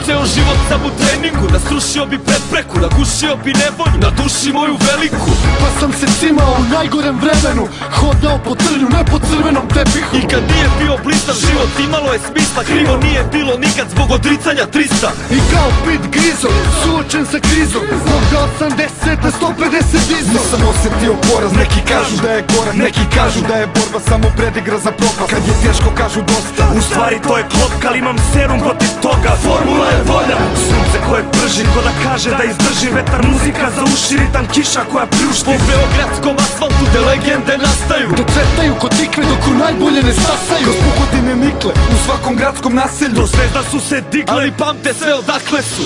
ceo život sam u treningu, da srušio bi prepreku, da gušio bi nevolju, na duši moju veliku. Pa sam se cimao u najgorem vremenu, hodao po trnju, ne po crvenom tepihu. I kad nije bio blistav život, imalo je smisla, krivo nije bilo nikad zbog odricanja 300. I kao Pit Grizo, suočen sa krizom, zbog da 80, 150 dizo. Nisam osjetio poraz, neki kažu da je korak, neki kažu da je borba samo predigra za propast. Kad je teško kažu dosta, u stvari to je klopka, ali imam serum protiv toga. Formula je volja, sunce koje prži, ko da kaže da izdrži. Vetar, muzika za uši, ritam, kiša koja pljušti. Po beogradskom asfaltu te legende nastaju, da cvetaju ko tikve dok u najbolje ne stasaju. Ko spukotine nikle u svakom gradskom naselju. Do zvezda su se digle, ali pamte sve odakle su.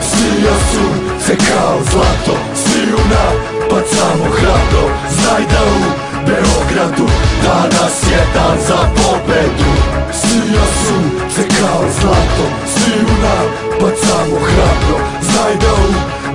Sija sunce kao zlato, sviju napad samo hrabro. Znaj da u Beogradu danas je dan za pobedu. Sija sunce kao zlato, sviju napad samo hrabro. Znaj da u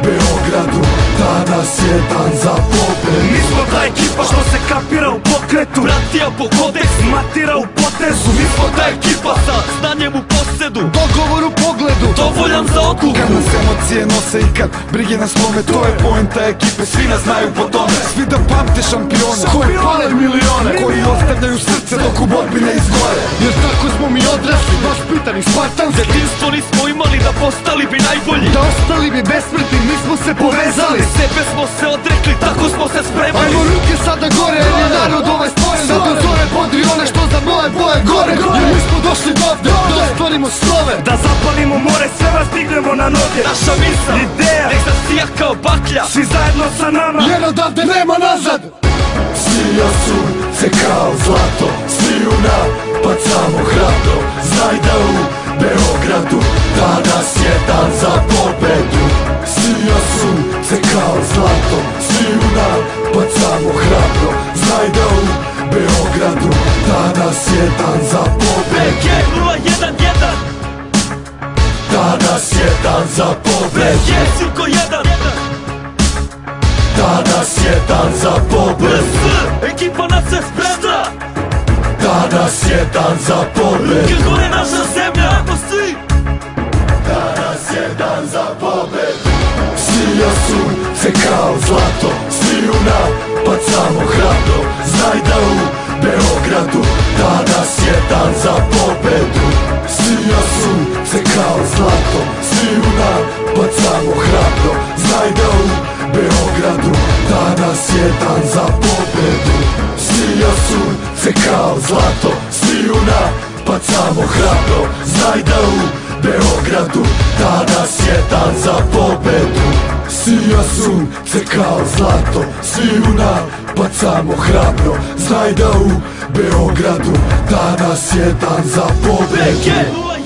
Beogradu danas je dan za pobedu. Mi smo ta ekipa što se kapira u pokretu, bratija po kodeksu, matira u potezu. Mi smo ta ekipa sa znanjem u posedu, dogovor u pogledu, dovoljan za odluku. Kad nas emocije nose i kad brige nas slome, to je poenta ekipe, svi nas znaju po tome. Svi da pamte šampione, koji pale milione, koji ostavljaju srce dok u borbi ne izgore. Jer tako smo mi odrasli, vaspitani, spartanski. Detinstvo nismo imali da postali bi najbolji, da ostali bi besmrtni, mi smo se povezali. Sebe smo se odrekli, tako smo se spremali. Ajmo ruke sada gore, jer je narod ovaj stvoren. Zato zore bodri one što za moje boje gore. Jer mi smo došli dovde, da ostvarimo slove, da zapalimo more, sve vas dignemo na noge. Naša misla, ideja, nek zasija kao baklja, svi zajedno sa nama, jer odavde nema nazad. Sija sunce kao zlato, sviju napad samo hrabro. Znaj da u Beogradu danas je dan za pobedu. Sija sunce kao zlato, sviju napad samo hrabro. Znaj da u Beogradu danas je dan za pobedu. BG 011, danas je dan za pobedu. BG Silko 1, danas je dan za pobedu. Ekipa nas se spremna, danas je dan za pobedu. Kad gore naša zemlja, ajmo svi. Danas je dan za pobedu. Sija sunce kao zlato, sviju napad samo hrabro. Znaj da u Beogradu danas je dan za pobedu. Sija sunce kao zlato, sviju napad samo hrabro. Znaj da u Beogradu danas je dan za pobedu. Sija sunce kao zlato, sviju napad samo hrabro. Znaj da u Beogradu danas je dan za pobedu. Sija sunce kao zlato, sviju napad samo hrabro. Znaj da u Beogradu danas je dan za pobedu.